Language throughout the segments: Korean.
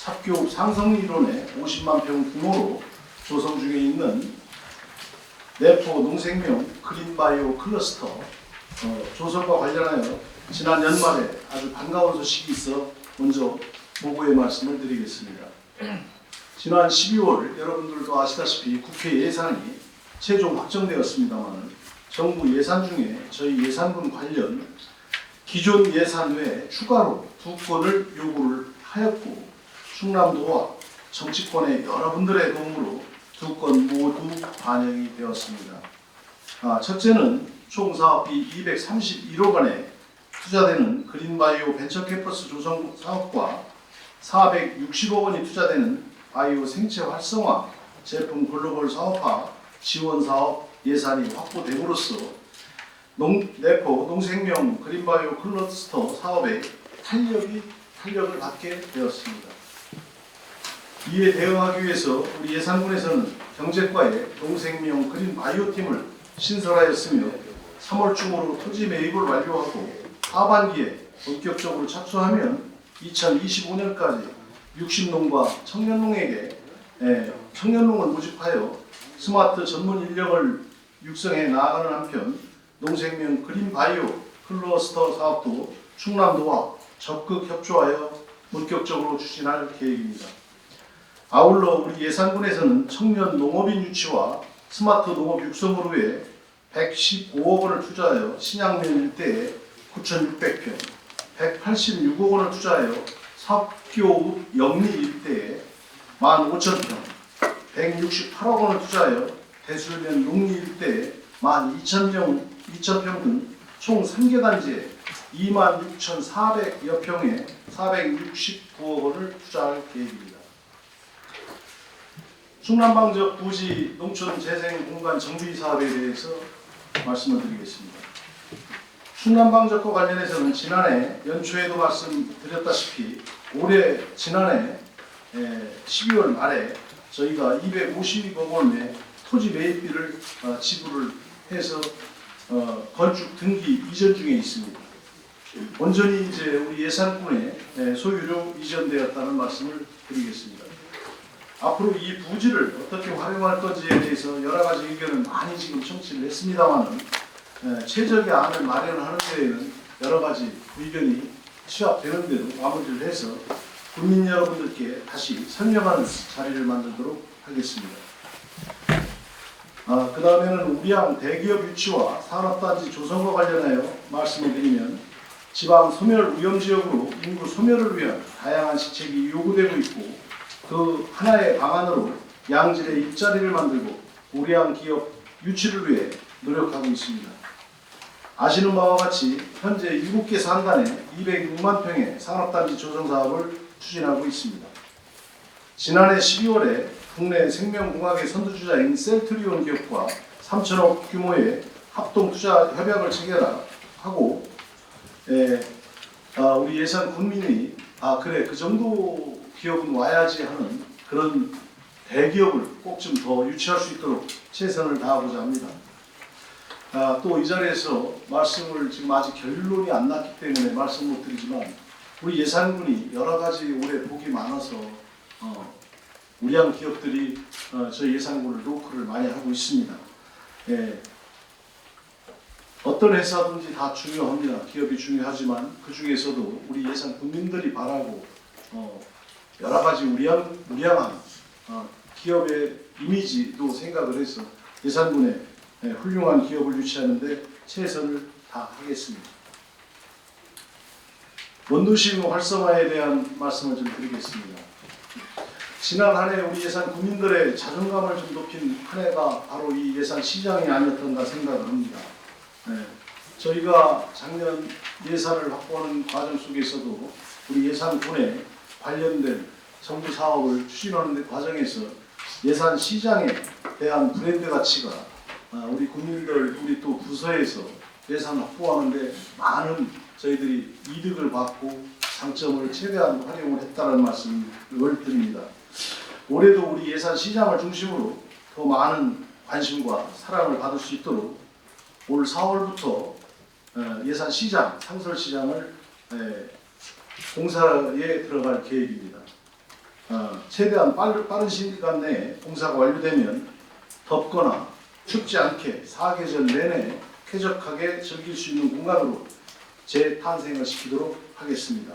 삽교육 상승 이론의 50만 평 규모로 조성 중에 있는 내포 농생명 그린바이오 클러스터 조성과 관련하여 지난 연말에 아주 반가운 소식이 있어 먼저 보고의 말씀을 드리겠습니다. 지난 12월 여러분들도 아시다시피 국회 예산이 최종 확정되었습니다만 정부 예산 중에 저희 예산분 관련 기존 예산 외에 추가로 2건을 요구를 하였고 충남도와 정치권의 여러분들의 도움으로 2건 모두 반영이 되었습니다. 첫째는 총 사업비 231억 원에 투자되는 그린바이오 벤처캠퍼스 조성 사업과 460억 원이 투자되는 바이오 생체 활성화 제품 글로벌 사업화 지원 사업 예산이 확보됨으로써 내포 농생명 그린바이오 클러스터 사업에 탄력을 받게 되었습니다. 이에 대응하기 위해서 우리 예산군에서는 경제과의 농생명 그린바이오 팀을 신설하였으며 3월 중으로 토지 매입을 완료하고 하반기에 본격적으로 착수하면 2025년까지 60농과 청년농에게 청년농을 모집하여 스마트 전문 인력을 육성해 나아가는 한편 농생명 그린바이오 클러스터 사업도 충남도와 적극 협조하여 본격적으로 추진할 계획입니다. 아울러 우리 예산군에서는 청년 농업인 유치와 스마트 농업 육성을 위해 115억 원을 투자하여 신양면 일대에 9,600평, 186억 원을 투자하여 삽교 영리 일대에 15,000평, 168억 원을 투자하여 대술면 농리 일대에 12,000평 등 총 3개 단지에 26,400여 평에 469억 원을 투자할 계획입니다. 충남방적 부지 농촌재생공간 정비 사업에 대해서 말씀을 드리겠습니다. 충남방적과 관련해서는 지난해 연초에도 말씀드렸다시피 지난해 12월 말에 저희가 250억 원의 토지 매입비를 지불을 해서 건축 등기 이전 중에 있습니다. 온전히 이제 우리 예산군의 소유로 이전되었다는 말씀을 드리겠습니다. 앞으로 이 부지를 어떻게 활용할 건지에 대해서 여러 가지 의견을 많이 지금 청취를 했습니다만은 최적의 안을 마련하는 데에는 여러 가지 의견이 취합되는데도 마무리를 해서 국민 여러분들께 다시 설명하는 자리를 만들도록 하겠습니다. 그 다음에는 우리항 대기업 유치와 산업단지 조성과 관련하여 말씀을 드리면 지방 소멸 위험지역으로 인구 소멸을 위한 다양한 시책이 요구되고 있고 그 하나의 방안으로 양질의 일자리를 만들고 우리항 기업 유치를 위해 노력하고 있습니다. 아시는 바와 같이 현재 7개 산단에 206만 평의 산업단지 조성 사업을 추진하고 있습니다. 지난해 12월에 국내 생명공학의 선두주자인 셀트리온 기업과 3천억 규모의 합동투자 협약을 체결하고 우리 예산 군민이 그래 그 정도 기업은 와야지 하는 그런 대기업을 꼭 좀 더 유치할 수 있도록 최선을 다하고자 합니다. 또 이 자리에서 말씀을 지금 아직 결론이 안 났기 때문에 말씀 못 드리지만 우리 예산군이 여러 가지 올해 복이 많아서 우리항 기업들이 저희 예산군을 노크를 많이 하고 있습니다. 어떤 회사든지 다 중요합니다. 기업이 중요하지만 그 중에서도 우리 예산 국민들이 바라고 여러 가지 우량한 기업의 이미지도 생각을 해서 예산군에 훌륭한 기업을 유치하는데 최선을 다하겠습니다. 원도심 활성화에 대한 말씀을 좀 드리겠습니다. 지난 한 해 우리 예산 국민들의 자존감을 좀 높인 한 해가 바로 이 예산 시장이 아니었던가 생각을 합니다. 저희가 작년 예산을 확보하는 과정 속에서도 우리 예산군에 관련된 정부 사업을 추진하는 과정에서 예산 시장에 대한 브랜드 가치가 우리 국민들, 우리 또 부서에서 예산 확보하는데 많은 저희들이 이득을 받고 장점을 최대한 활용을 했다는 말씀을 드립니다. 올해도 우리 예산 시장을 중심으로 더 많은 관심과 사랑을 받을 수 있도록 올 4월부터 예산 시장, 상설 시장을 공사에 들어갈 계획입니다. 최대한 빠른 시간 내에 공사가 완료되면 덥거나 춥지 않게 사계절 내내 쾌적하게 즐길 수 있는 공간으로 재탄생을 시키도록 하겠습니다.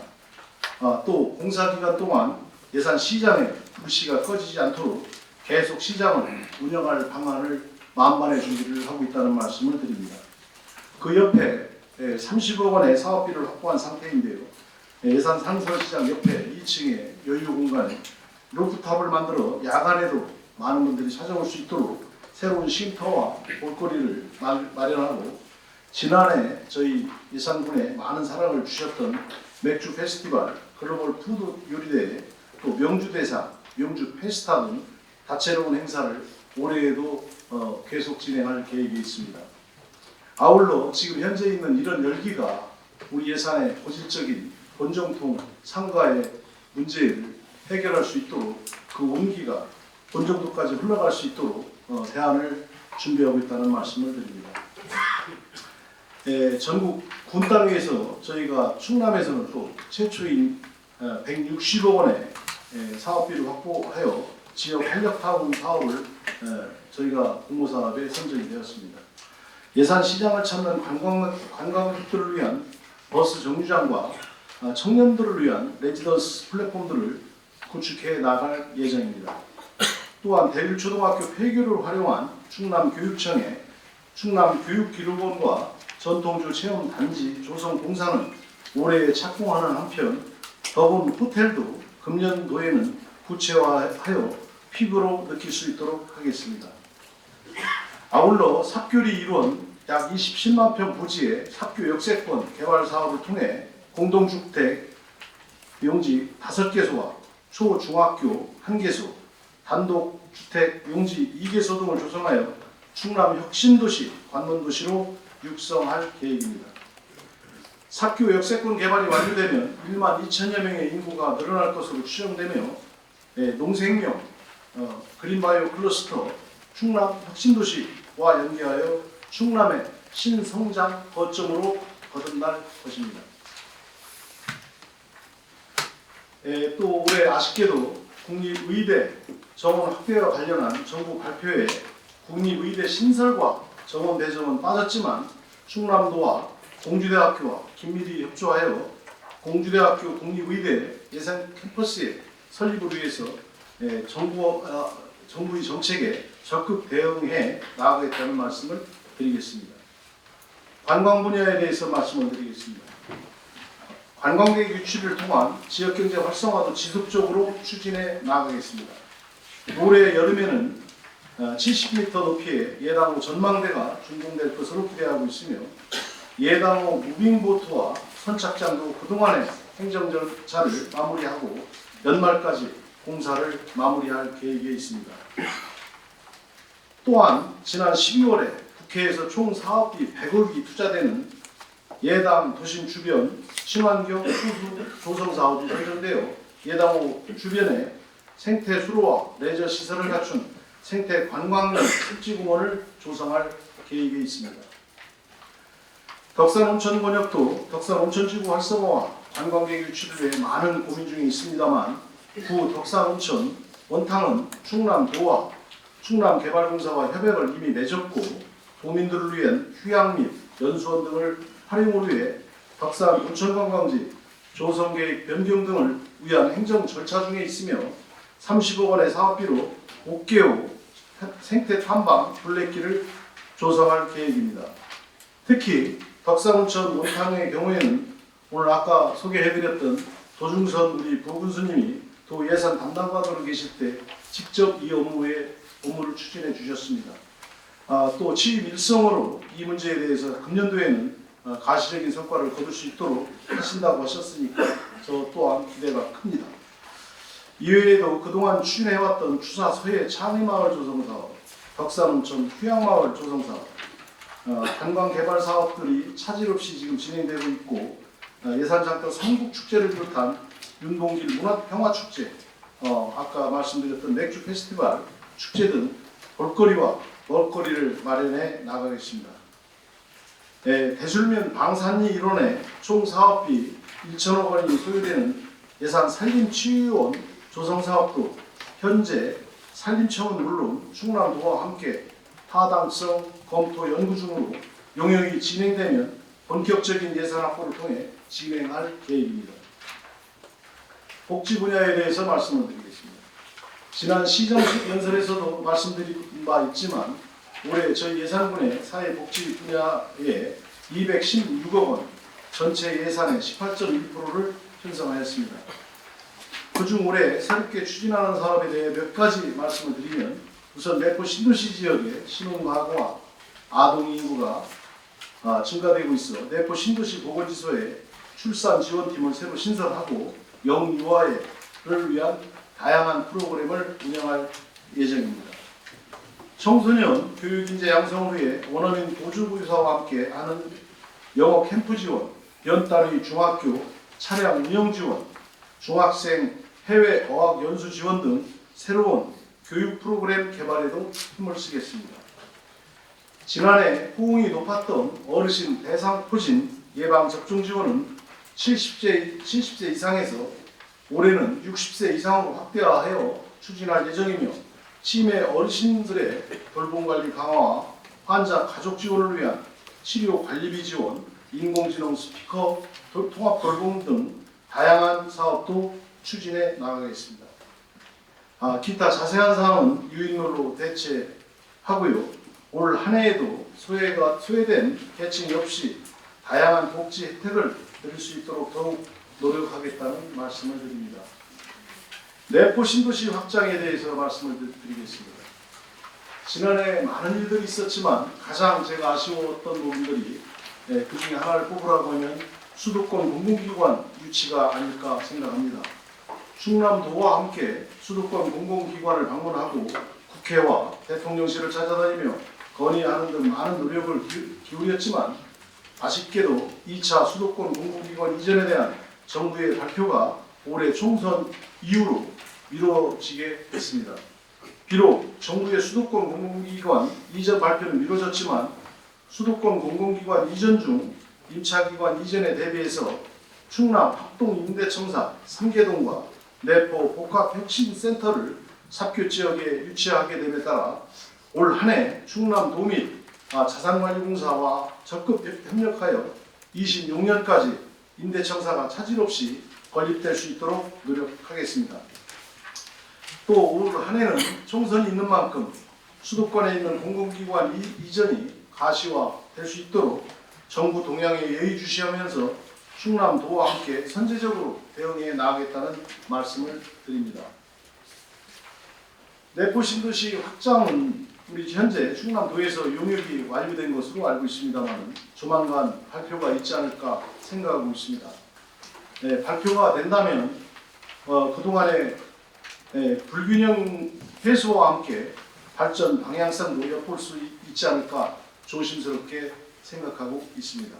또 공사 기간 동안 예산 시장에 불씨가 꺼지지 않도록 계속 시장을 운영할 방안을 만반의 준비를 하고 있다는 말씀을 드립니다. 그 옆에 30억 원의 사업비를 확보한 상태인데요. 예산 상설시장 옆에 2층에 여유 공간에 루프탑을 만들어 야간에도 많은 분들이 찾아올 수 있도록 새로운 쉼터와 볼거리를 마련하고, 지난해 저희 예산군에 많은 사랑을 주셨던 맥주 페스티벌, 글로벌 푸드 요리대회, 또 명주대상, 명주 페스타 등 다채로운 행사를 올해에도 계속 진행할 계획이 있습니다. 아울러 지금 현재 있는 이런 열기가 우리 예산의 고질적인 본정통 상가의 문제를 해결할 수 있도록, 그 온기가 본정도까지 흘러갈 수 있도록 대안을 준비하고 있다는 말씀을 드립니다. 전국 군 땅위에서 저희가 충남에서는 또 최초인 160억 원의 사업비를 확보하여 지역 활력타운 사업을 저희가 공모사업에 선정이 되었습니다. 예산 시장을 찾는 관광객들을 위한 버스 정류장과 청년들을 위한 레지던스 플랫폼들을 구축해 나갈 예정입니다. 또한 대길초등학교 폐교를 활용한 충남교육청의 충남교육기록원과 전통주 체험단지 조성 공사는 올해에 착공하는 한편, 더본 호텔도 금년도에는 구체화하여 피부로 느낄 수 있도록 하겠습니다. 아울러 삽교리 일원 약 27만 평 부지의 삽교 역세권 개발 사업을 통해 공동주택 용지 5개소와 초중학교 1개소, 단독주택 용지 2개소 등을 조성하여 충남 혁신도시, 관문도시로 육성할 계획입니다. 삽교 역세권 개발이 완료되면 1만 2천여 명의 인구가 늘어날 것으로 추정되며, 농생명, 그린바이오 클러스터, 충남 혁신도시와 연계하여 충남의 신성장 거점으로 거듭날 것입니다. 또 올해 아쉽게도 국립의대 정원 확대와 관련한 정부 발표에 국립의대 신설과 정원 배정은 빠졌지만, 충남도와 공주대학교와 긴밀히 협조하여 공주대학교 국립의대 예산 캠퍼스의 설립을 위해서 정부의 정책에 적극 대응해 나아가겠다는 말씀을 드리겠습니다. 관광 분야에 대해서 말씀을 드리겠습니다. 관광객 유치를 통한 지역경제 활성화도 지속적으로 추진해 나가겠습니다. 올해 여름에는 70m 높이의 예당호 전망대가 준공될 것으로 기대하고 있으며, 예당호 무빙보트와 선착장도 그동안의 행정 절차를 마무리하고 연말까지 공사를 마무리할 계획에 있습니다. 또한 지난 12월에 국회에서 총 사업비 100억이 투자되는 예당 도심 주변 친환경 호수 조성 사업이 선정되어 예당호 주변에 생태 수로와 레저 시설을 갖춘 생태 관광용 습지공원을 조성할 계획에 있습니다. 덕산 온천 권역도 덕산 온천지구 활성화와 관광객 유치를 위해 많은 고민 중에 있습니다만, 구 덕산 온천 원탕은 충남도와 충남개발공사와 협약을 이미 맺었고, 도민들을 위한 휴양 및 연수원 등을 활용을 위해 덕산 온천관광지 조성계획 변경 등을 위한 행정 절차 중에 있으며, 30억 원의 사업비로 옥계호 생태탐방 둘레길을 조성할 계획입니다. 특히 덕산온천 원탕의 경우에는 오늘 아까 소개해드렸던 도중선 우리 부군수님이 도 예산 담당관으로 계실 때 직접 이 업무를 추진해 주셨습니다. 또 취임 일성으로 이 문제에 대해서 금년도에는 가시적인 성과를 거둘 수 있도록 하신다고 하셨으니까 저 또한 기대가 큽니다. 이외에도 그동안 추진해왔던 추사 서해 창의마을 조성사업, 덕산온천 휴양마을 조성사업, 관광개발 사업들이 차질 없이 지금 진행되고 있고, 예산장터 삼국축제를 비롯한 윤봉길 문화평화축제, 아까 말씀드렸던 맥주 페스티벌 축제 등 볼거리와 먹거리를 마련해 나가겠습니다. 대술면 방산리 일원에 총 사업비 1천억 원이 소요되는 예산 산림치유원 조성사업도 현재 산림청은 물론 충남도와 함께 타당성 검토 연구 중으로 용역이 진행되면 본격적인 예산 확보를 통해 진행할 계획입니다. 복지 분야에 대해서 말씀을 드리겠습니다. 지난 시정연설에서도 말씀드린 바 있지만 올해 저희 예산군의 사회복지 분야에 216억 원, 전체 예산의 18.1%를 편성하였습니다. 그중 올해 새롭게 추진하는 사업에 대해 몇 가지 말씀을 드리면, 우선 내포 신도시 지역의 신혼가구와 아동 인구가 증가되고 있어 내포 신도시 보건지소에 출산 지원팀을 새로 신설하고 영유아를 위한 다양한 프로그램을 운영할 예정입니다. 청소년 교육인재 양성을 위해 원어민 보조교사와 함께 하는 영어 캠프 지원, 연단위 중학교 차량 운영 지원, 중학생 해외 어학 연수 지원 등 새로운 교육 프로그램 개발에도 힘을 쓰겠습니다. 지난해 호응이 높았던 어르신 대상포진 예방 접종 지원은 70세 이상에서 올해는 60세 이상으로 확대하여 추진할 예정이며, 치매 어르신들의 돌봄관리 강화와 환자 가족 지원을 위한 치료 관리비 지원, 인공지능 스피커 통합 돌봄 등 다양한 사업도 추진해 나가겠습니다. 기타 자세한 사항은 유인물로 대체하고요. 올 한 해에도 소외된 계층이 없이 다양한 복지 혜택을 누릴 수 있도록 더욱 노력하겠다는 말씀을 드립니다. 내포 신도시 확장에 대해서 말씀을 드리겠습니다. 지난해 많은 일들이 있었지만 가장 제가 아쉬웠던 부분들이 그 중에 하나를 꼽으라고 하면 수도권 공공기관 유치가 아닐까 생각합니다. 충남도와 함께 수도권 공공기관을 방문하고 국회와 대통령실을 찾아다니며 건의하는 등 많은 노력을 기울였지만, 아쉽게도 2차 수도권 공공기관 이전에 대한 정부의 발표가 올해 총선 이후로 미뤄지게 됐습니다. 비록 정부의 수도권 공공기관 이전 발표는 미뤄졌지만, 수도권 공공기관 이전 중 임차기관 이전에 대비해서 충남 합동임대청사 3개동과 내포 복합혁신센터를 삽교 지역에 유치하게 됨에 따라 올 한 해 충남도 및 자산관리공사와 적극 협력하여 26년까지 임대청사가 차질 없이 건립될 수 있도록 노력하겠습니다. 또 올 한 해는 총선이 있는 만큼 수도권에 있는 공공기관 이전이 가시화될 수 있도록 정부 동향에 예의주시하면서 충남도와 함께 선제적으로 대응해 나가겠다는 말씀을 드립니다. 내포 신도시 확장은 우리 현재 충남도에서 용역이 완료된 것으로 알고 있습니다만 조만간 발표가 있지 않을까 생각하고 있습니다. 발표가 된다면 그동안의 불균형 해소와 함께 발전 방향성도 엿볼 수 있지 않을까 조심스럽게 생각하고 있습니다.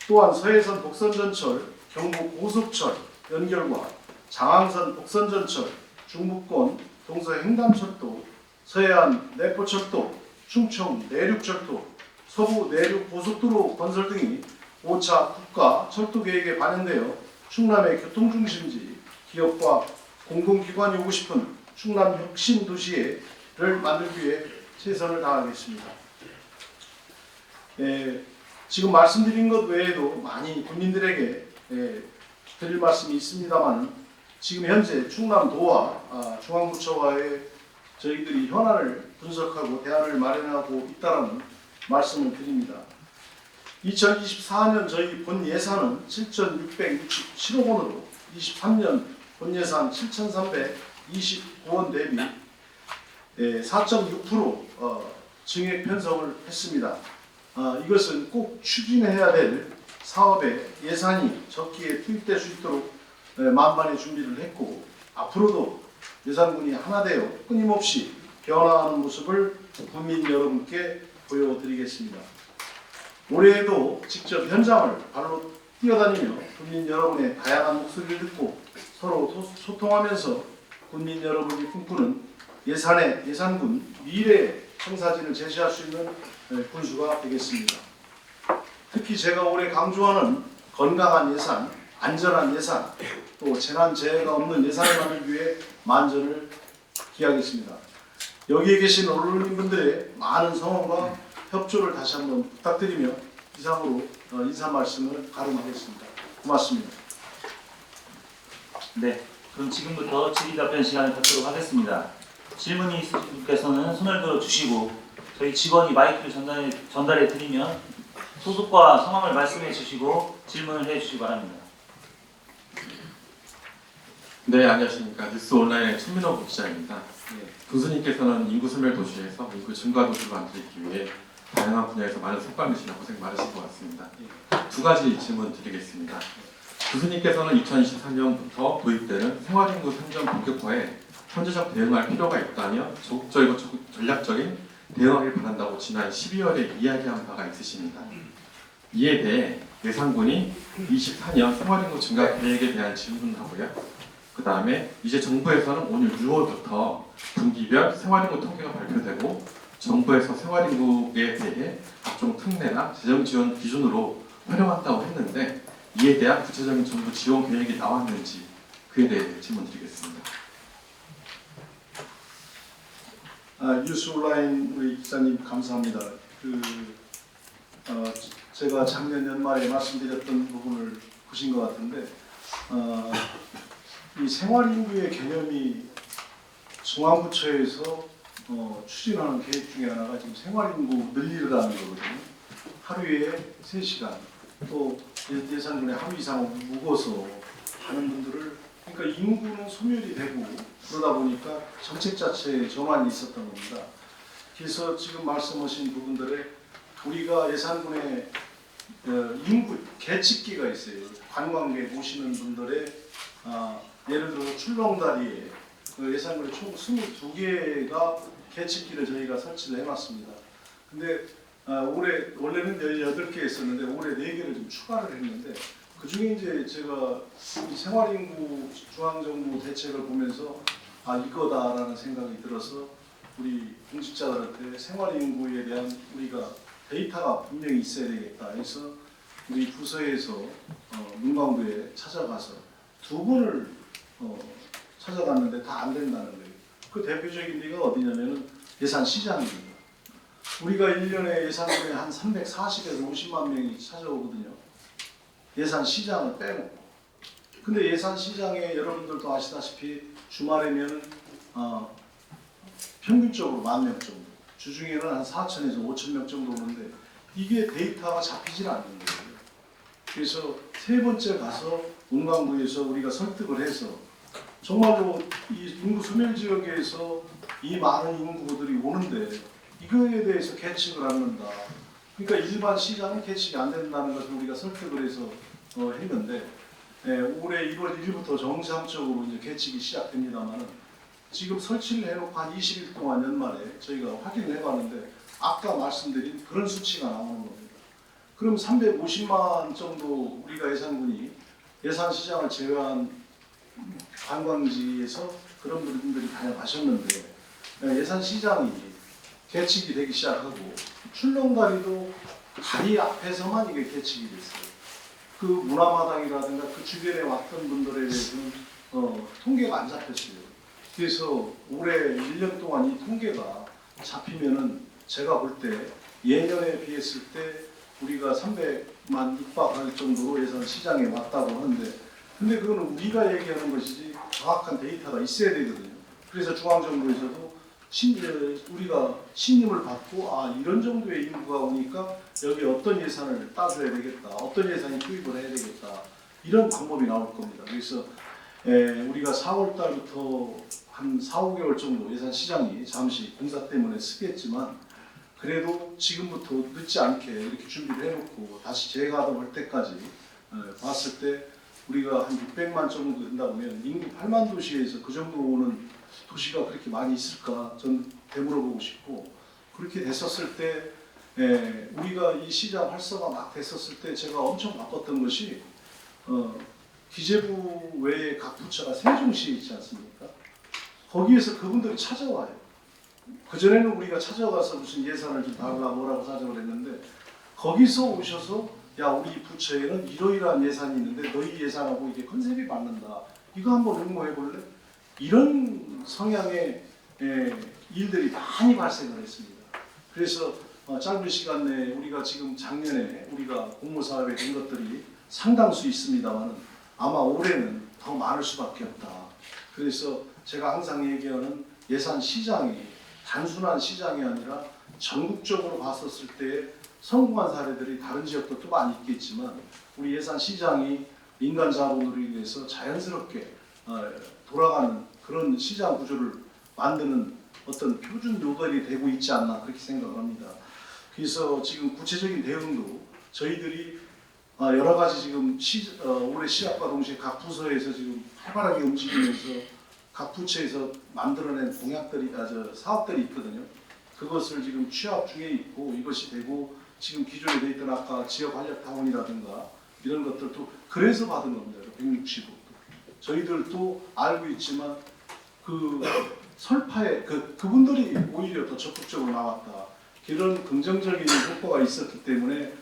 또한 서해선 복선전철, 경부 고속철 연결과 장항선 복선전철, 중부권 동서횡단철도, 서해안 내포철도, 충청 내륙철도, 서부 내륙고속도로 건설 등이 5차 국가 철도계획에 반영되어 충남의 교통중심지, 기업과 공공기관이 오고 싶은 충남 혁신도시를 만들기 위해 최선을 다하겠습니다. 지금 말씀드린 것 외에도 많이 국민들에게 드릴 말씀이 있습니다만, 지금 현재 충남도와 중앙부처와의 저희들이 현안을 분석하고 대안을 마련하고 있다는 말씀을 드립니다. 2024년 저희 본 예산은 7,667억 원으로 23년 본 예산 7,329원 대비 4.6% 증액 편성을 했습니다. 이것은 꼭 추진해야 될 사업에 예산이 적기에 투입될 수 있도록 만반의 준비를 했고, 앞으로도 예산군이 하나 되어 끊임없이 변화하는 모습을 국민 여러분께 보여드리겠습니다. 올해에도 직접 현장을 발로 뛰어다니며 국민 여러분의 다양한 목소리를 듣고 서로 소통하면서 국민 여러분이 꿈꾸는 예산군 미래의 청사진을 제시할 수 있는 군수가 되겠습니다. 특히 제가 올해 강조하는 건강한 예산, 안전한 예산, 또 재난 재해가 없는 예산만을 위해 만전을 기하겠습니다. 여기에 계신 언론인분들의 많은 성원과 협조를 다시 한번 부탁드리며 이상으로 인사 말씀을 가름하겠습니다. 고맙습니다. 네, 그럼 지금부터 질의답변 시간을 갖도록 하겠습니다. 질문이 있으신 분께서는 손을 들어 주시고 저희 직원이 마이크를 전달해 드리면 소속과 성함을 말씀해 주시고 질문을 해 주시기 바랍니다. 네, 안녕하십니까. 뉴스 온라인의 천민호 기자입니다. 네. 교수님께서는 인구 소멸 도시에서 인구 증가 도시를 만들기 위해 다양한 분야에서 많은 성과를 내시나 고생 많으신 것 같습니다. 두 가지 질문 드리겠습니다. 교수님께서는 2024년부터 도입되는 생활인구 산정 본격화에 현재적 대응할 필요가 있다며 적극적이고 전략적인 대응하길 바란다고 지난 12월에 이야기한 바가 있으십니다. 이에 대해 예산군이 24년 생활인구 증가 계획에 대한 질문을 하고요. 그 다음에 이제 정부에서는 오늘 6월부터 분기별 생활인구 통계가 발표되고 정부에서 생활인구에 대해 각종 특례나 재정 지원 기준으로 활용한다고 했는데 이에 대한 구체적인 정부 지원 계획이 나왔는지 그에 대해 질문드리겠습니다. 뉴스 온라인 우리 기자님 감사합니다. 제가 작년 연말에 말씀드렸던 부분을 보신 것 같은데 이 생활인구의 개념이 중앙부처에서 추진하는 계획 중에 하나가 지금 생활인구 늘리라는 거거든요. 하루에 3시간 또 예산군에 하루 이상 묵어서 하는 분들을 그러니까 인구는 소멸이 되고 그러다 보니까 정책 자체에 전환이 있었던 겁니다. 그래서 지금 말씀하신 부분들에 우리가 예산군에 인구 계측기가 있어요. 관광객 오시는 분들의 예를 들어서 출렁다리에 예산군에 총 22개가 계측기를 저희가 설치를 해놨습니다. 근데 올해 원래는 18개 있었는데 올해 4개를 좀 추가를 했는데 그 중에 이제 제가 이 생활인구 중앙정부 대책을 보면서 이거다라는 생각이 들어서 우리 공직자들한테 생활인구에 대한 우리가 데이터가 분명히 있어야 되겠다 해서 우리 부서에서 문광부에 찾아가서 2번을 찾아갔는데 다 안 된다는 거예요. 그 대표적인 데가 어디냐면은 예산시장입니다. 우리가 1년에 예산군에 한 340에서 50만 명이 찾아오거든요. 예산시장을 빼놓고. 근데 예산시장에 여러분들도 아시다시피 주말에면 평균적으로 10,000명 정도, 주중에는 한 4,000에서 5,000명 정도 오는데 이게 데이터가 잡히질 않는 거예요. 그래서 3번째 가서 문광부에서 우리가 설득을 해서 정말로 이 인구 소멸 지역에서 이 많은 인구들이 오는데 이거에 대해서 계측을 않는다. 그러니까 일반 시장은 계측이 안 된다는 것을 우리가 설득을 해서 했는데 올해 1월 1일부터 정상적으로 이제 계측이 시작됩니다만은 지금 설치를 해놓고 한 20일 동안 연말에 저희가 확인을 해봤는데 아까 말씀드린 그런 수치가 나오는 겁니다. 그럼 350만 정도 우리가 예산군이 예산시장을 제외한 관광지에서 그런 분들이 다녀가셨는데 예산시장이 계측이 되기 시작하고 출렁다리도 다리 앞에서만 이게 계측이 됐어요. 그 문화마당이라든가 그 주변에 왔던 분들에 대해서는 통계가 안 잡혔어요. 그래서 올해 1년 동안 이 통계가 잡히면은 제가 볼 때 예년에 비했을 때 우리가 300만 육박할 정도로 예산 시장에 왔다고 하는데 근데 그거는 우리가 얘기하는 것이지 정확한 데이터가 있어야 되거든요. 그래서 중앙정부에서도 우리가 신임을 받고 이런 정도의 인구가 오니까 여기 어떤 예산을 따줘야 되겠다. 어떤 예산이 투입을 해야 되겠다. 이런 방법이 나올 겁니다. 그래서 우리가 4월 달부터 한 4, 5개월 정도 예산 시장이 잠시 공사 때문에 쓰겠지만 그래도 지금부터 늦지 않게 이렇게 준비를 해놓고 다시 재가동할 때까지 봤을 때 우리가 한 600만 정도 된다 보면 인구 8만 도시에서 그 정도 오는 도시가 그렇게 많이 있을까 전 되물어보고 싶고 그렇게 됐었을 때 우리가 이 시장 활성화 막 됐었을 때 제가 엄청 바빴던 것이 기재부 외에 각 부처가 세종시에 있지 않습니까? 거기에서 그분들이 찾아와요. 그전에는 우리가 찾아가서 무슨 예산을 좀 달라 뭐라고 사정을 했는데 거기서 오셔서 야 우리 부처에는 이러이러한 예산이 있는데 너희 예산하고 이게 컨셉이 맞는다. 이거 한번 응모해 볼래? 이런 성향의 일들이 많이 발생을 했습니다. 그래서 짧은 시간 내에 우리가 지금 작년에 우리가 공모사업에 된 것들이 상당수 있습니다만 아마 올해는 더 많을 수밖에 없다. 그래서 제가 항상 얘기하는 예산 시장이 단순한 시장이 아니라 전국적으로 봤었을 때 성공한 사례들이 다른 지역도 또 많이 있겠지만 우리 예산 시장이 민간 자본으로 인해서 자연스럽게 돌아가는 그런 시장 구조를 만드는 어떤 표준 모델이 되고 있지 않나 그렇게 생각을 합니다. 그래서 지금 구체적인 대응도 저희들이 여러 가지 지금 올해 시작과 동시에 각 부서에서 지금 활발하게 움직이면서 각 부처에서 만들어낸 공약들이 사업들이 있거든요. 그것을 지금 취합 중에 있고 이것이 되고 지금 기존에 돼 있던 아까 지역 활력 타운이라든가 이런 것들도 그래서 받은 겁니다. 160억. 저희들도 알고 있지만 그 설파에 그분들이 오히려 더 적극적으로 나왔다. 이런 긍정적인 효과가 있었기 때문에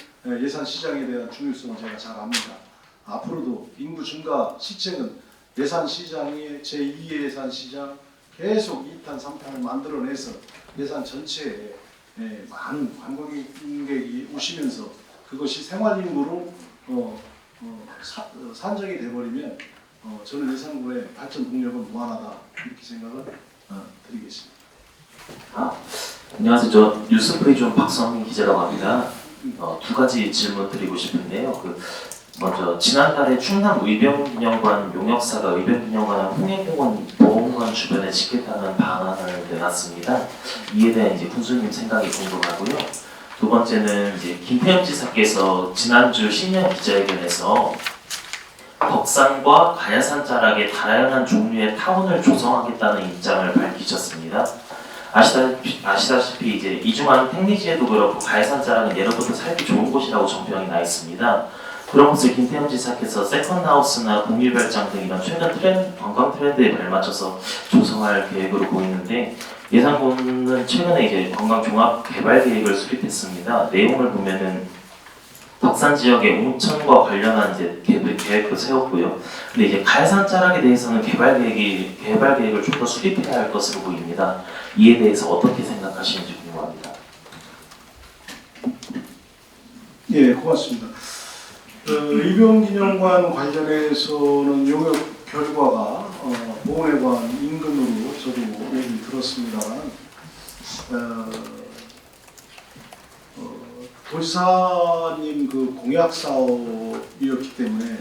예산 시장에 대한 중요성을 제가 잘 압니다. 앞으로도 인구 증가 시책은 예산 시장의 제2의 예산 시장 계속 2탄, 3탄을 만들어내서 예산 전체에 많은 관광객이 오시면서 그것이 생활인구로 산정이 돼버리면 저는 예산구의 발전 동력은 무한하다 이렇게 생각을 드리겠습니다. 안녕하세요. 저 뉴스프리존 박성민 기자라고 합니다. 두 가지 질문 드리고 싶은데요. 먼저 지난달에 충남 의병기념관 용역사가 의병기념관 홍해공원 보험관 주변에 짓겠다는 방안을 내놨습니다. 이에 대한 이제 군수님 생각이 궁금하고요. 두 번째는 이제 김태형 지사께서 지난주 신년 기자회견에서 덕산과 가야산 자락에 다양한 종류의 타운을 조성하겠다는 입장을 밝히셨습니다. 아시다시피 이제 이중한 택리지에도 그렇고 가야산 자락은 예로부터 살기 좋은 곳이라고 정평이 나 있습니다. 그런 것을 김태형 지사께서 세컨하우스나 공유별장 등 이런 최근 관광 트렌드에 발맞춰서 조성할 계획으로 보이는데 예산군은 최근에 이제 관광 종합 개발 계획을 수립했습니다. 내용을 보면은 덕산 지역의 온천과 관련한 이제 계획도 세웠고요. 근데 이제 가야산 자락에 대해서는 개발 계획을 좀 더 수립해야 할 것으로 보입니다. 이에 대해서 어떻게 생각하시는지 궁금합니다. 예, 고맙습니다. 의병기념관 관련해서는 용역 결과가 보훈회관 인근으로 저도 얘기 들었습니다만 도지사님 그 공약 사업이었기 때문에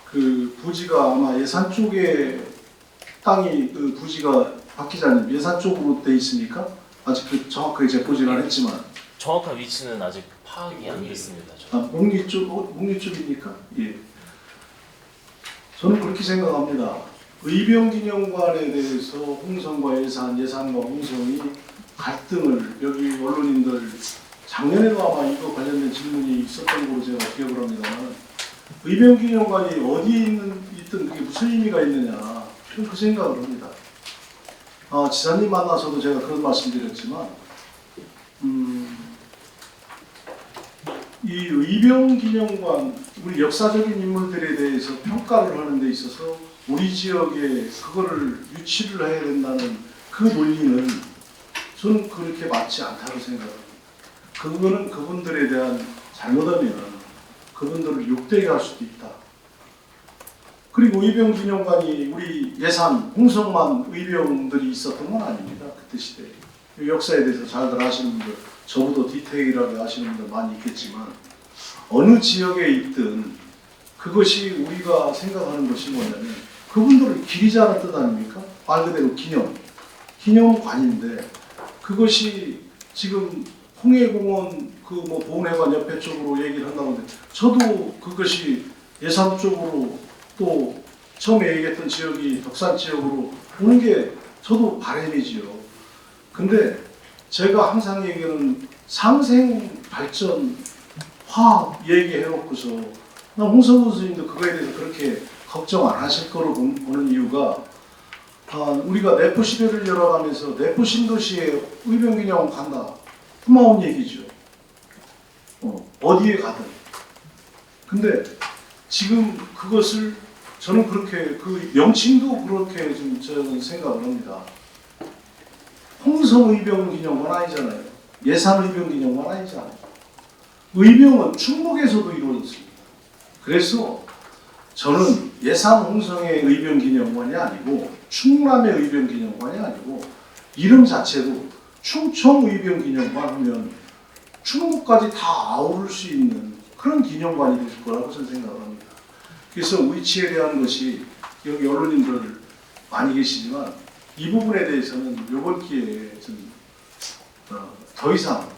그 부지가 아마 예산 쪽에 땅이 그 부지가 박 기자님 예산 쪽으로 돼 있습니까? 아직 그 정확하게 재보지는 했지만 정확한 위치는 아직 파악이 안 됐습니다. 목리 쪽입니까? 예. 저는 그렇게 생각합니다. 의병기념관에 대해서 홍성과 예산과 홍성이 갈등을 여기 언론인들 작년에도 아마 이거 관련된 질문이 있었던 걸로 제가 기억을 합니다만 의병기념관이 어디에 있든 그게 무슨 의미가 있느냐 저는 그 생각을 합니다. 지사님 만나서도 제가 그런 말씀드렸지만 이 의병기념관 우리 역사적인 인물들에 대해서 평가를 하는 데 있어서 우리 지역에 그거를 유치를 해야 된다는 그 논리는 저는 그렇게 맞지 않다고 생각합니다. 그거는 그분들에 대한 잘못하면 그분들을 욕되게 할 수도 있다. 그리고 의병기념관이 우리 예산 홍성만 의병들이 있었던 건 아닙니다. 그때 시대에. 역사에 대해서 잘들 아시는 분들 저보다 디테일하게 아시는 분들 많이 있겠지만 어느 지역에 있든 그것이 우리가 생각하는 것이 뭐냐면 그분들을 기리자는 뜻 아닙니까? 말 그대로 기념관인데 그것이 지금 홍해공원 그 뭐 보훈회관 옆에 쪽으로 얘기를 한다고 하는데 저도 그것이 예산 쪽으로 또 처음에 얘기했던 지역이 덕산 지역으로 오는 게 저도 바람이지요. 근데 제가 항상 얘기하는 상생 발전 화학 얘기해놓고서 나 홍성우 선생님도 그거에 대해서 그렇게 걱정 안 하실 거로 보는 이유가 우리가 내포 시대를 열어가면서 내포 신도시에 의병기념관 간다 고마운 얘기죠. 어디에 가든. 근데 지금 그것을 저는 그렇게 그 명칭도 그렇게 좀 저는 생각을 합니다. 홍성의병기념관 아니잖아요. 예산의병기념관 아니잖아요. 의병은 충북에서도 이루어졌습니다. 그래서 저는 예산 홍성의 의병기념관이 아니고 충남의 의병기념관이 아니고 이름 자체도 충청의병기념관 하면 충북까지 다 아우를 수 있는 그런 기념관이 될 거라고 저는 생각을 합니다. 그래서 위치에 대한 것이 여기 언론인들 많이 계시지만 이 부분에 대해서는 이번 기회에 좀 더 이상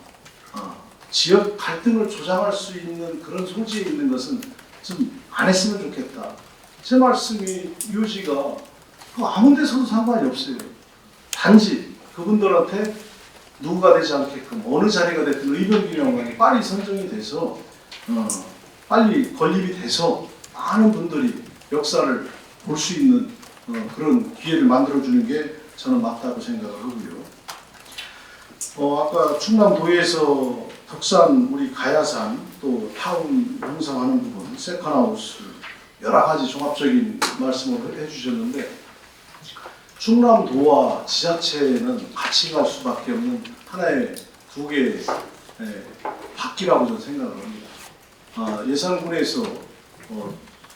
지역 갈등을 조장할 수 있는 그런 소지에 있는 것은 좀 안 했으면 좋겠다. 제 말씀이 요지가 아무 데서도 상관이 없어요. 단지 그분들한테 누구가 되지 않게끔 어느 자리가 됐든 의병기념관이 빨리 선정이 돼서 빨리 건립이 돼서 많은 분들이 역사를 볼 수 있는 그런 기회를 만들어주는 게 저는 맞다고 생각을 하고요. 아까 충남도에서 덕산 우리 가야산 또 타운 형성하는 부분 세컨하우스 여러 가지 종합적인 말씀을 해주셨는데 충남도와 지자체는 같이 갈 수밖에 없는 하나의 두 개의 바퀴라고 저는 생각을 합니다. 예산군에서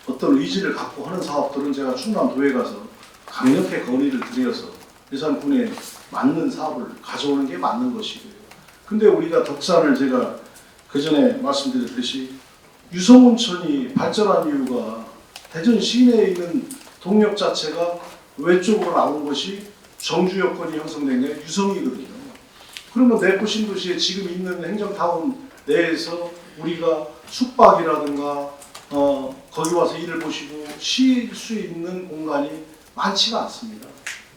어떤 의지를 갖고 하는 사업들은 제가 충남도에 가서 강력하게 건의를 드려서 예산군에 맞는 사업을 가져오는 게 맞는 것이고요. 근데 우리가 덕산을 제가 그 전에 말씀드렸듯이 유성온천이 발전한 이유가 대전 시내에 있는 동력 자체가 외쪽으로 나온 것이 정주 여건이 형성된 게 유성이거든요. 그러면 내포 신도시에 지금 있는 행정타운 내에서 우리가 숙박이라든가 거기 와서 일을 보시고 쉴 수 있는 공간이 많지가 않습니다.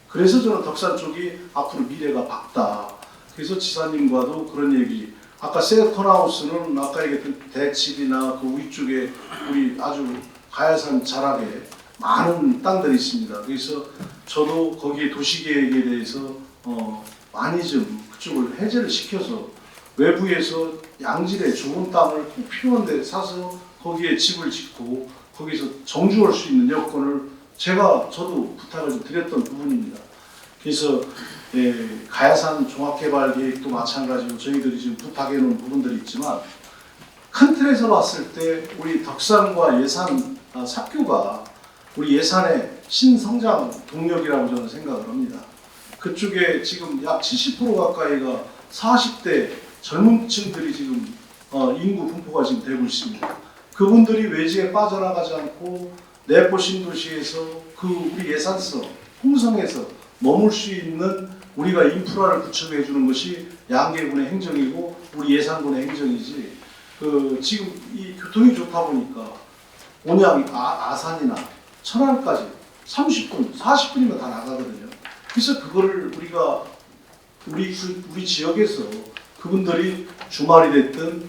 그래서 저는 덕산 쪽이 앞으로 미래가 밝다. 그래서 지사님과도 그런 얘기. 아까 세컨하우스는 아까 얘기했던 대칠이나 그 위쪽에 우리 아주 가야산 자락에 많은 땅들이 있습니다. 그래서 저도 거기에 도시계획에 대해서 많이 좀 그쪽을 해제를 시켜서 외부에서 양질의 좋은 땅을 꼭 필요한 데 사서 거기에 집을 짓고 거기서 정주할 수 있는 여건을 저도 부탁을 좀 드렸던 부분입니다. 그래서 가야산 종합개발계획도 마찬가지로 저희들이 지금 부탁해 놓은 부분들이 있지만 큰 틀에서 봤을 때 우리 덕산과 예산 삽교가 우리 예산의 신성장 동력이라고 저는 생각을 합니다. 그쪽에 지금 약 70% 가까이가 40대 젊은 층들이 지금 인구 분포가 지금 되고 있습니다. 그분들이 외지에 빠져나가지 않고 내포 신도시에서 그 우리 예산서, 홍성에서 머물 수 있는 우리가 인프라를 구축해 주는 것이 양계군의 행정이고 우리 예산군의 행정이지. 지금 이 교통이 좋다 보니까 온양, 아산이나 천안까지 30분, 40분이면 다 나가거든요. 그래서 그거를 우리 지역에서 그분들이 주말이 됐든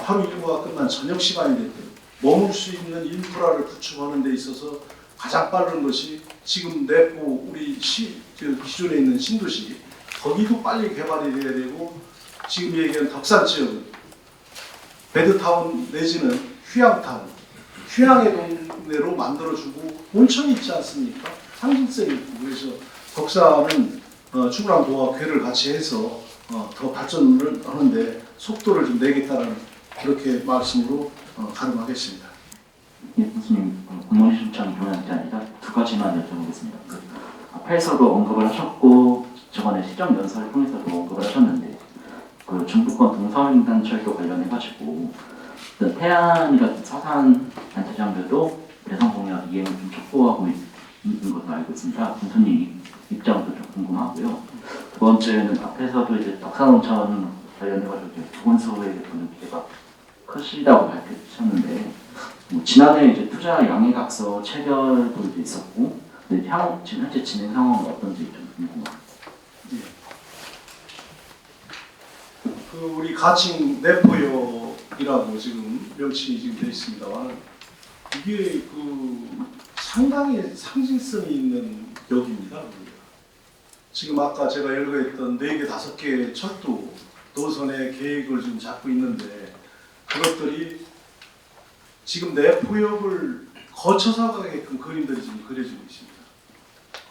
하루 일과가 끝난 저녁 시간이 됐든 머물 수 있는 인프라를 구축하는 데 있어서 가장 빠른 것이 지금 내포 우리 기존에 있는 신도시 거기도 빨리 개발이 돼야 되고 지금 얘기한 덕산 지역은 베드타운 내지는 휴양타운, 휴양의 동네로 만들어주고 온천이 있지 않습니까? 상징성이 있고 그래서 덕산은 충남도와 궤를 같이 해서 더 발전을 하는데 속도를 좀 내겠다는 그렇게 말씀으로 가름하겠습니다. 예, 교수님, 공무원 신청 교환 게 아니라 두 가지만 여쭤보겠습니다. 앞에서도 언급을 하셨고 저번에 시정연설을 통해서도 언급을 하셨는데 그 중부권 동서횡단철도 관련해가지고 태안이 같은 서산 단체장들도 대성공약 이행을 좀 촉구하고 있는 것으로 알고 있습니다. 교수님 입장도 좀 궁금하고요. 두 번째는 앞에서도 이제 덕산온천 관련해가지고 보건소에 보는 기대가 크시다고 밝히셨는데 지난해 이제 투자 양해각서 체결도 이제 있었고, 근데 지금 현재 진행 상황은 어떤지 좀 궁금합니다. 우리 가칭 내포역이라고 지금 명칭이 지금 되어 있습니다만 이게 상당히 상징성이 있는 역입니다. 지금 아까 제가 열거했던 4개, 5개 철도 노선의 계획을 지금 잡고 있는데 그것들이 지금 내포역을 거쳐서 가게끔 그림들이 지금 그려지고 있습니다.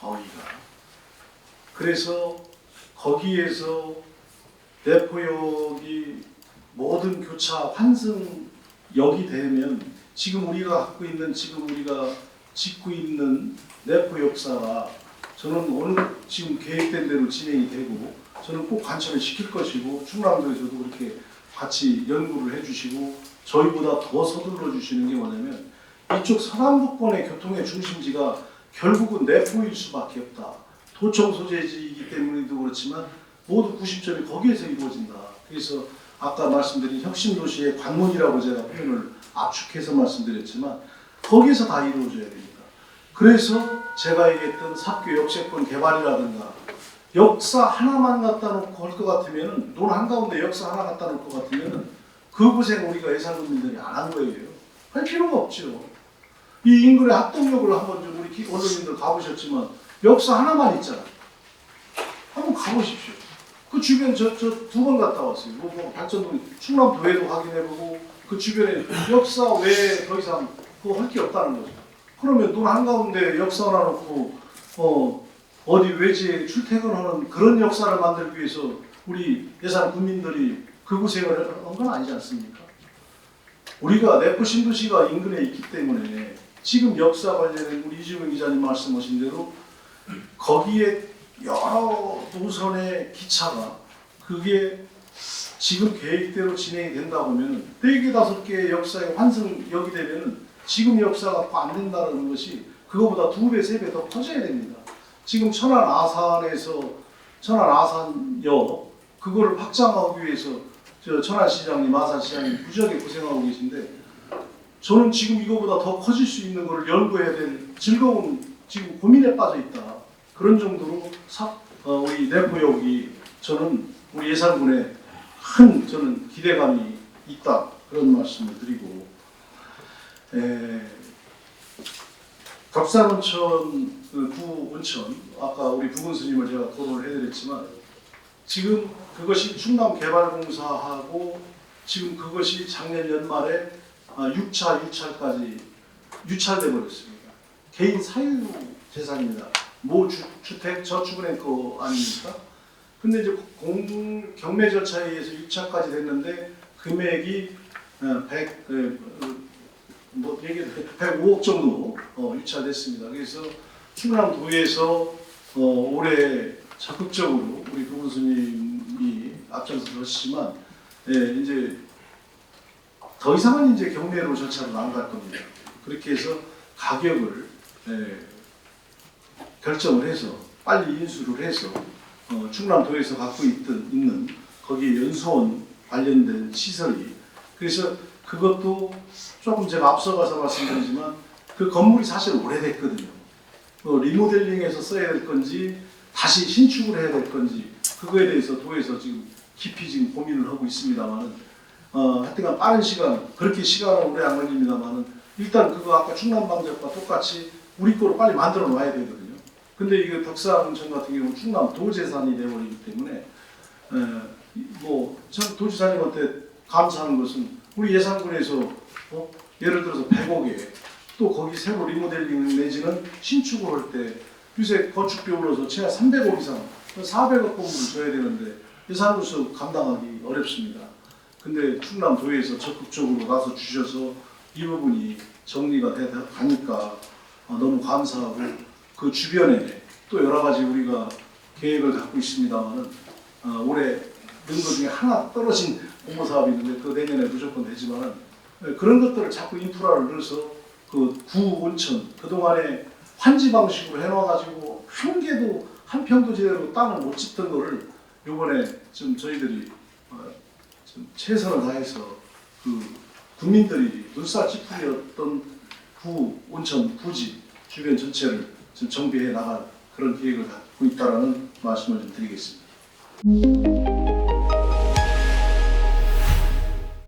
거기가. 그래서 거기에서 내포역이 모든 교차 환승역이 되면 지금 우리가 갖고 있는 지금 우리가 짓고 있는 내포 역사가 저는 어느 지금 계획된 대로 진행이 되고 저는 꼭 관철을 시킬 것이고 충남도에서도 그렇게 같이 연구를 해주시고 저희보다 더 서둘러 주시는 게 뭐냐면 이쪽 서남북권의 교통의 중심지가 결국은 내포일 수밖에 없다. 도청 소재지이기 때문에도 그렇지만 모두 90점이 거기에서 이루어진다. 그래서 아까 말씀드린 혁신도시의 관문이라고 제가 표현을 압축해서 말씀드렸지만 거기에서 다 이루어져야 됩니다. 그래서 제가 얘기했던 삽교 역세권 개발이라든가 역사 하나만 갖다 놓고 할 것 같으면 논 한가운데 역사 하나 갖다 놓을 것 같으면 그 고생 우리가 예산국민들이 안 한 거예요. 할 필요가 없죠. 이 인근의 합동역을 한번 좀 우리 언론인들 가보셨지만 역사 하나만 있잖아. 한번 가보십시오. 그 주변 저 두 번 갔다 왔어요. 뭐 발전동 충남도에도 확인해보고 그 주변에 역사 외에 더 이상 그거 할 게 없다는 거죠. 그러면 논 한가운데 역사 하나 놓고 어디 외지에 출퇴근하는 그런 역사를 만들기 위해서 우리 예산 국민들이 그 고생을 한 건 아니지 않습니까? 우리가 내포 신도시가 인근에 있기 때문에 지금 역사 관련된 우리 이주명 기자님 말씀하신 대로 거기에 여러 노선의 기차가 그게 지금 계획대로 진행이 된다 보면 4개, 5개의 역사의 환승역이 되면 지금 역사가 안 된다는 것이 그거보다 2배, 3배 더 커져야 됩니다. 지금 천안 아산역 그거를 확장하기 위해서 천안시장님, 아산시장님 무지하게 고생하고 계신데 저는 지금 이거보다 더 커질 수 있는 것을 연구해야 될 즐거운 지금 고민에 빠져 있다. 그런 정도로 우리 내포역이 저는 우리 예산군에 큰 저는 기대감이 있다. 그런 말씀을 드리고 덕산온천 구온천 아까 우리 부군스님을 제가 토론을 해드렸지만 지금 그것이 충남개발공사하고 지금 그것이 작년 연말에 6차 유찰까지 유찰돼 버렸습니다. 개인 사유 재산입니다. 모 주택 저축은행 거 아닙니까? 근데 이제 경매 절차에 의해서 6차까지 됐는데 금액이 105억 정도 유찰됐습니다. 그래서 충남도에서 올해 적극적으로 우리 부군수님이 앞장서 하시지만 이제 더 이상은 이제 경매로 절차를 안 갈 겁니다. 그렇게 해서 가격을 결정을 해서 빨리 인수를 해서 충남도에서 갖고 있는 거기에 연수원 관련된 시설이 그래서 그것도 조금 제가 앞서가서 말씀드리지만 그 건물이 사실 오래됐거든요. 리모델링해서 써야 될 건지 다시 신축을 해야 될 건지 그거에 대해서 도에서 지금 깊이 지금 고민을 하고 있습니다만은 하여튼간 빠른 시간 그렇게 시간은 오래 안 걸립니다만은 일단 그거 아까 충남방적과 똑같이 우리 거로 빨리 만들어 놔야 되거든요. 근데 이거 덕산온천 같은 경우는 충남도 재산이 되어버리기 때문에 전 도지사님한테 감사하는 것은 우리 예산군에서 예를 들어서 100억에 또 거기 새로 리모델링 내지는 신축을 할 때 요새 건축비용으로서 최하 300억 이상 400억 공부를 줘야 되는데 예산으로서 감당하기 어렵습니다. 근데 충남도에서 적극적으로 나서 주셔서 이 부분이 정리가 가니까 너무 감사하고 그 주변에 또 여러 가지 우리가 계획을 갖고 있습니다만은 올해 넣은 것 중에 하나 떨어진 공모 사업이 있는데 그 내년에 무조건 되지만은 그런 것들을 자꾸 인프라를 넣어서 그 구온천 그동안에 환지 방식으로 해놔가지고 한 개도 한 평도 제대로 땅을 못 짓던 거를 이번에 좀 저희들이 좀 최선을 다해서 그 국민들이 눈살 찌푸렸던 구온천 부지 주변 전체를 좀 정비해 나갈 그런 계획을 갖고 있다라는 말씀을 좀 드리겠습니다.